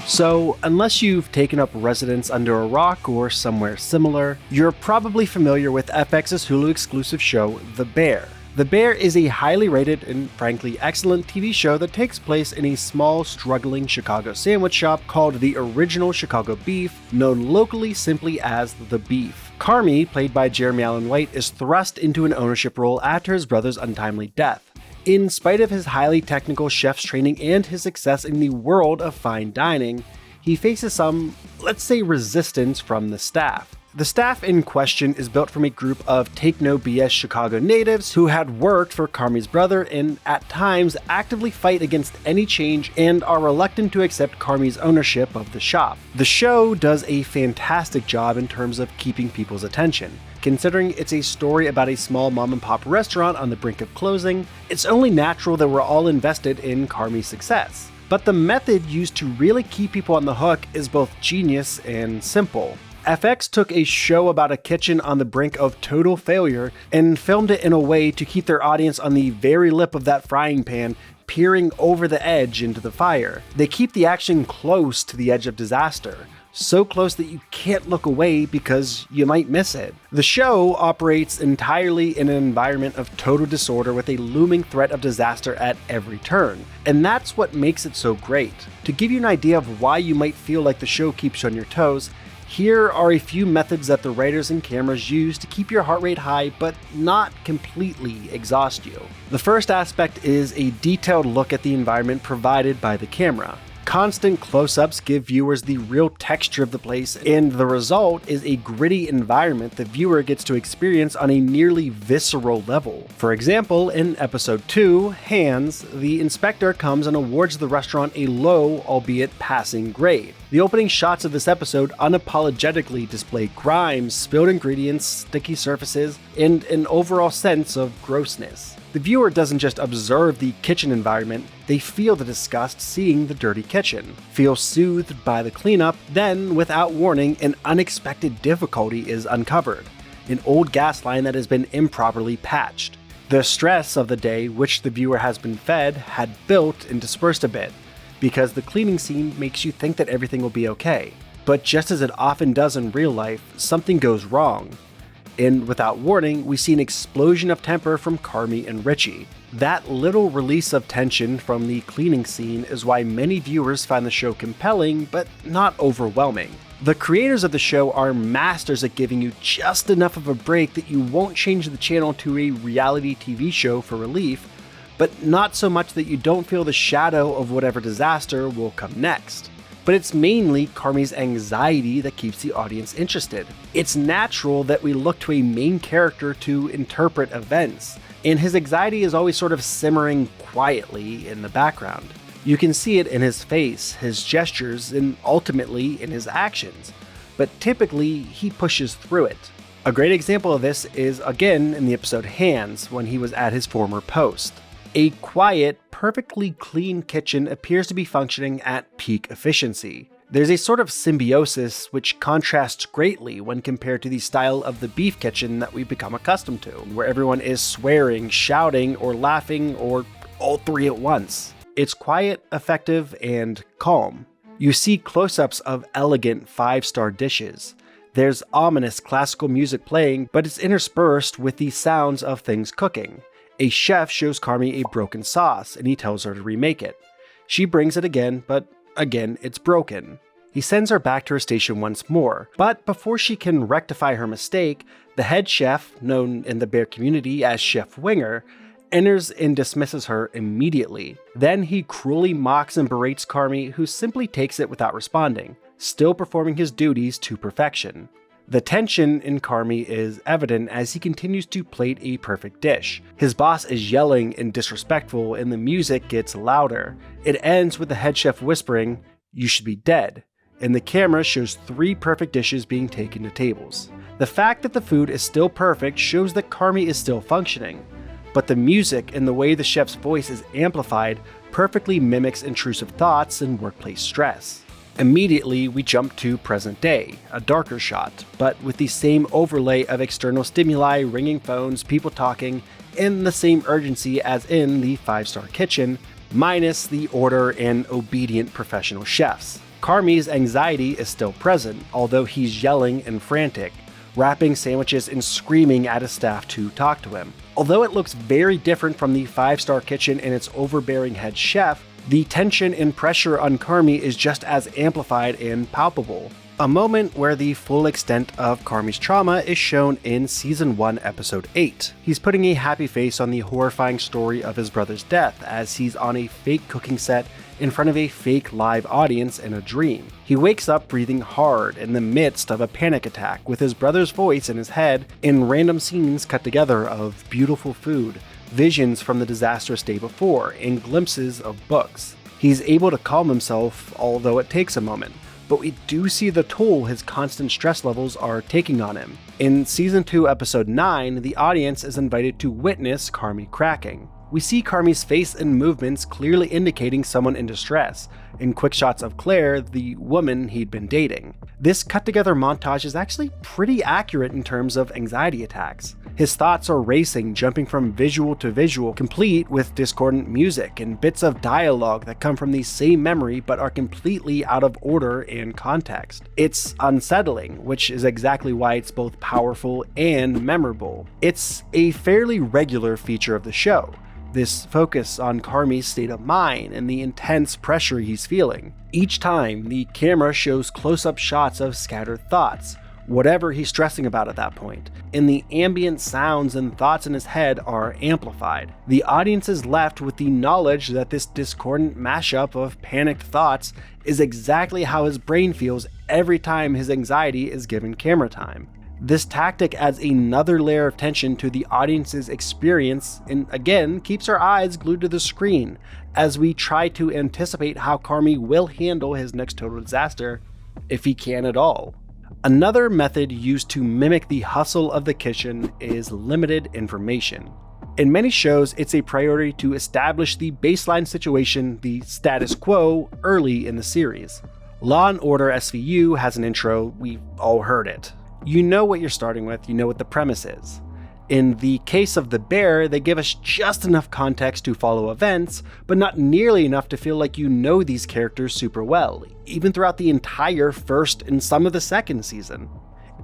So, unless you've taken up residence under a rock or somewhere similar, you're probably familiar with FX's Hulu exclusive show, The Bear. The Bear is a highly rated and frankly excellent TV show that takes place in a small, struggling Chicago sandwich shop called the Original Chicago Beef, known locally simply as The Beef. Carmy, played by Jeremy Allen White, is thrust into an ownership role after his brother's untimely death. In spite of his highly technical chef's training and his success in the world of fine dining, he faces some, let's say, resistance from the staff. The staff in question is built from a group of take-no-BS Chicago natives who had worked for Carmy's brother and at times actively fight against any change and are reluctant to accept Carmy's ownership of the shop. The show does a fantastic job in terms of keeping people's attention. Considering it's a story about a small mom-and-pop restaurant on the brink of closing, it's only natural that we're all invested in Carmy's success. But the method used to really keep people on the hook is both genius and simple. FX took a show about a kitchen on the brink of total failure and filmed it in a way to keep their audience on the very lip of that frying pan, peering over the edge into the fire. They keep the action close to the edge of disaster, so close that you can't look away because you might miss it. The show operates entirely in an environment of total disorder with a looming threat of disaster at every turn, and that's what makes it so great. To give you an idea of why you might feel like the show keeps you on your toes, here are a few methods that the writers and cameras use to keep your heart rate high but not completely exhaust you. The first aspect is a detailed look at the environment provided by the camera. Constant close-ups give viewers the real texture of the place, and the result is a gritty environment the viewer gets to experience on a nearly visceral level. For example, in episode 2, Hands, the inspector comes and awards the restaurant a low, albeit passing grade. The opening shots of this episode unapologetically display grime, spilled ingredients, sticky surfaces, and an overall sense of grossness. The viewer doesn't just observe the kitchen environment, they feel the disgust seeing the dirty kitchen, feel soothed by the cleanup, then, without warning, an unexpected difficulty is uncovered: an old gas line that has been improperly patched. The stress of the day, which the viewer has been fed, had built and dispersed a bit, because the cleaning scene makes you think that everything will be okay. But just as it often does in real life, something goes wrong. And without warning, we see an explosion of temper from Carmy and Richie. That little release of tension from the cleaning scene is why many viewers find the show compelling, but not overwhelming. The creators of the show are masters at giving you just enough of a break that you won't change the channel to a reality TV show for relief, but not so much that you don't feel the shadow of whatever disaster will come next. But it's mainly Carmy's anxiety that keeps the audience interested. It's natural that we look to a main character to interpret events, and his anxiety is always sort of simmering quietly in the background. You can see it in his face, his gestures, and ultimately in his actions, but typically he pushes through it. A great example of this is again in the episode Hands, when he was at his former post. A quiet, perfectly clean kitchen appears to be functioning at peak efficiency. There's a sort of symbiosis which contrasts greatly when compared to the style of the beef kitchen that we've become accustomed to, where everyone is swearing, shouting, or laughing, or all three at once. It's quiet, effective, and calm. You see close-ups of elegant 5-star dishes. There's ominous classical music playing, but it's interspersed with the sounds of things cooking. A chef shows Carmy a broken sauce, and he tells her to remake it. She brings it again, but again it's broken. He sends her back to her station once more, but before she can rectify her mistake, the head chef, known in the Bear community as Chef Winger, enters and dismisses her immediately. Then he cruelly mocks and berates Carmy, who simply takes it without responding, still performing his duties to perfection. The tension in Carmy is evident as he continues to plate a perfect dish. His boss is yelling and disrespectful, and the music gets louder. It ends with the head chef whispering, "You should be dead," and the camera shows 3 perfect dishes being taken to tables. The fact that the food is still perfect shows that Carmy is still functioning, but the music and the way the chef's voice is amplified perfectly mimics intrusive thoughts and workplace stress. Immediately, we jump to present day, a darker shot, but with the same overlay of external stimuli, ringing phones, people talking, and the same urgency as in the 5-star kitchen, minus the order and obedient professional chefs. Carmy's anxiety is still present, although he's yelling and frantic, wrapping sandwiches and screaming at his staff to talk to him. Although it looks very different from the 5-star kitchen and its overbearing head chef, the tension and pressure on Carmy is just as amplified and palpable. A moment where the full extent of Carmy's trauma is shown in Season 1, Episode 8. He's putting a happy face on the horrifying story of his brother's death as he's on a fake cooking set in front of a fake live audience in a dream. He wakes up breathing hard in the midst of a panic attack with his brother's voice in his head and random scenes cut together of beautiful food, visions from the disastrous day before, and glimpses of books. He's able to calm himself, although it takes a moment. But we do see the toll his constant stress levels are taking on him. In Season 2, Episode 9, the audience is invited to witness Carmy cracking. We see Carmy's face and movements clearly indicating someone in distress, in quick shots of Claire, the woman he'd been dating. This cut-together montage is actually pretty accurate in terms of anxiety attacks. His thoughts are racing, jumping from visual to visual, complete with discordant music and bits of dialogue that come from the same memory but are completely out of order and context. It's unsettling, which is exactly why it's both powerful and memorable. It's a fairly regular feature of the show. This focus on Carmy's state of mind and the intense pressure he's feeling. Each time, the camera shows close-up shots of scattered thoughts, whatever he's stressing about at that point, and the ambient sounds and thoughts in his head are amplified. The audience is left with the knowledge that this discordant mashup of panicked thoughts is exactly how his brain feels every time his anxiety is given camera time. This tactic adds another layer of tension to the audience's experience and again keeps our eyes glued to the screen as we try to anticipate how Carmy will handle his next total disaster, if he can at all. Another method used to mimic the hustle of the kitchen is limited information. In many shows, it's a priority to establish the baseline situation, the status quo, early in the series. Law & Order SVU has an intro, we've all heard it. You know what you're starting with, you know what the premise is. In the case of The Bear, they give us just enough context to follow events, but not nearly enough to feel like you know these characters super well, even throughout the entire first and some of the second season.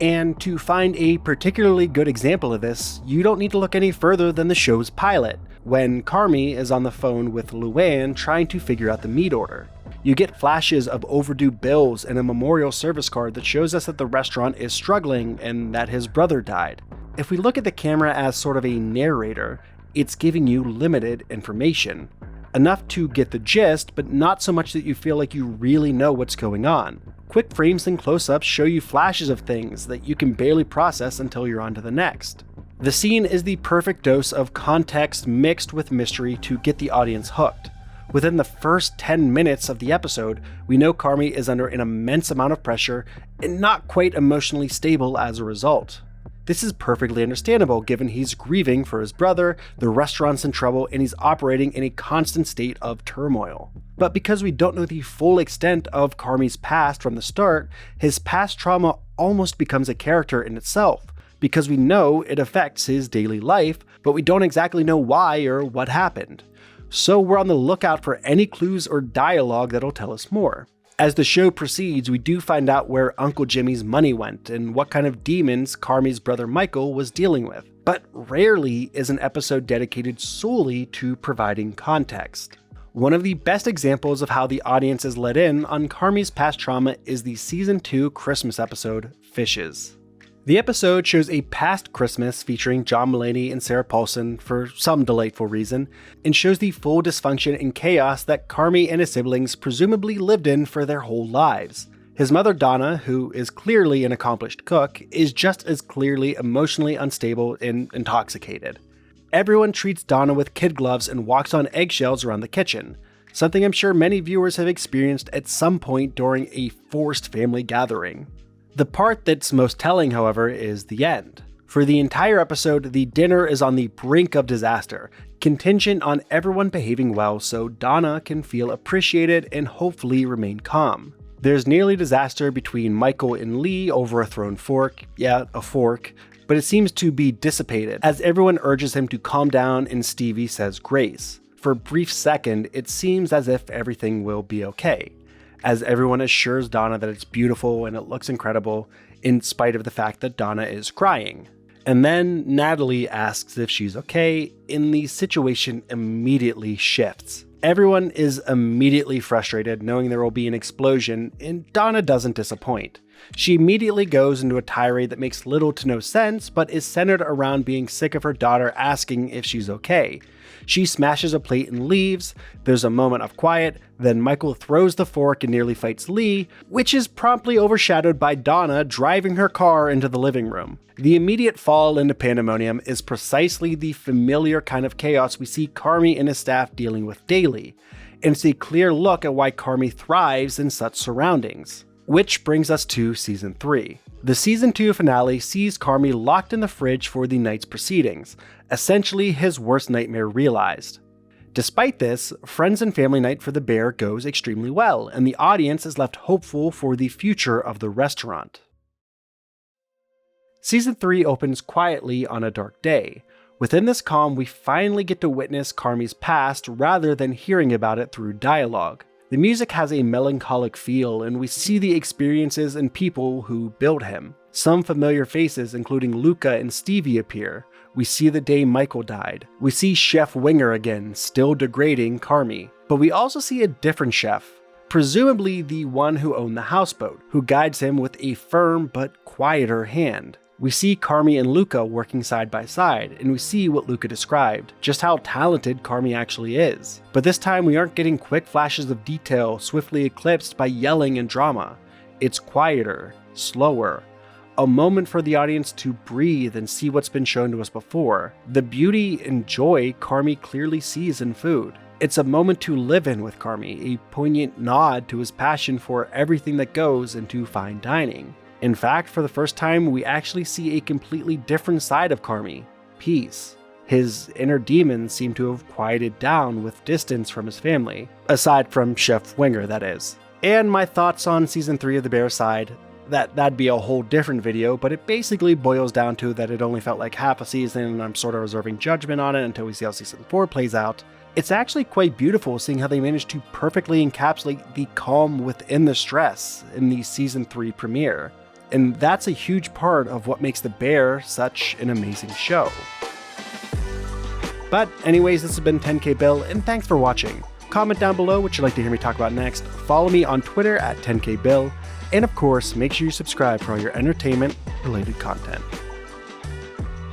And to find a particularly good example of this, you don't need to look any further than the show's pilot, when Carmy is on the phone with Luann trying to figure out the meat order. You get flashes of overdue bills and a memorial service card that shows us that the restaurant is struggling and that his brother died. If we look at the camera as sort of a narrator, it's giving you limited information. Enough to get the gist, but not so much that you feel like you really know what's going on. Quick frames and close-ups show you flashes of things that you can barely process until you're on to the next. The scene is the perfect dose of context mixed with mystery to get the audience hooked. Within the first 10 minutes of the episode, we know Carmy is under an immense amount of pressure and not quite emotionally stable as a result. This is perfectly understandable given he's grieving for his brother, the restaurant's in trouble, and he's operating in a constant state of turmoil. But because we don't know the full extent of Carmy's past from the start, his past trauma almost becomes a character in itself, because we know it affects his daily life, but we don't exactly know why or what happened. So we're on the lookout for any clues or dialogue that'll tell us more. As the show proceeds, we do find out where Uncle Jimmy's money went and what kind of demons Carmy's brother Michael was dealing with, but rarely is an episode dedicated solely to providing context. One of the best examples of how the audience is let in on Carmy's past trauma is the Season 2 Christmas episode, Fishes. The episode shows a past Christmas featuring John Mulaney and Sarah Paulson for some delightful reason, and shows the full dysfunction and chaos that Carmy and his siblings presumably lived in for their whole lives. His mother Donna, who is clearly an accomplished cook, is just as clearly emotionally unstable and intoxicated. Everyone treats Donna with kid gloves and walks on eggshells around the kitchen, something I'm sure many viewers have experienced at some point during a forced family gathering. The part that's most telling, however, is the end. For the entire episode, the dinner is on the brink of disaster, contingent on everyone behaving well so Donna can feel appreciated and hopefully remain calm. There's nearly disaster between Michael and Lee over a thrown fork, yeah, a fork, but it seems to be dissipated as everyone urges him to calm down and Stevie says grace. For a brief second, it seems as if everything will be okay. as everyone assures Donna that it's beautiful and it looks incredible, in spite of the fact that Donna is crying. And then Natalie asks if she's okay, and the situation immediately shifts. Everyone is immediately frustrated knowing there will be an explosion, and Donna doesn't disappoint. She immediately goes into a tirade that makes little to no sense, but is centered around being sick of her daughter asking if she's okay. She smashes a plate and leaves. There's a moment of quiet, then Michael throws the fork and nearly fights Lee, which is promptly overshadowed by Donna driving her car into the living room. The immediate fall into pandemonium is precisely the familiar kind of chaos we see Carmy and his staff dealing with daily, and it's a clear look at why Carmy thrives in such surroundings. Which brings us to Season 3. The Season 2 finale sees Carmy locked in the fridge for the night's proceedings, essentially his worst nightmare realized. Despite this, Friends and Family Night for the Bear goes extremely well, and the audience is left hopeful for the future of the restaurant. Season 3 opens quietly on a dark day. Within this calm, we finally get to witness Carmy's past rather than hearing about it through dialogue. The music has a melancholic feel, and we see the experiences and people who built him. Some familiar faces, including Luca and Stevie, appear. We see the day Michael died. We see Chef Winger again, still degrading Carmy. But we also see a different chef, presumably the one who owned the houseboat, who guides him with a firm but quieter hand. We see Carmy and Luca working side by side, and we see what Luca described, just how talented Carmy actually is. But this time we aren't getting quick flashes of detail swiftly eclipsed by yelling and drama. It's quieter, slower, a moment for the audience to breathe and see what's been shown to us before, the beauty and joy Carmy clearly sees in food. It's a moment to live in with Carmy, a poignant nod to his passion for everything that goes into fine dining. In fact, for the first time, we actually see a completely different side of Carmy, peace. His inner demons seem to have quieted down with distance from his family, aside from Chef Winger, that is. And my thoughts on Season 3 of The Bear Side, that'd be a whole different video, but it basically boils down to that it only felt like half a season, and I'm sort of reserving judgment on it until we see how Season 4 plays out. It's actually quite beautiful seeing how they managed to perfectly encapsulate the calm within the stress in the Season 3 premiere. And that's a huge part of what makes The Bear such an amazing show. But anyways, this has been 10K Bill, and thanks for watching. Comment down below what you'd like to hear me talk about next, follow me on Twitter at 10K Bill, and of course, make sure you subscribe for all your entertainment-related content.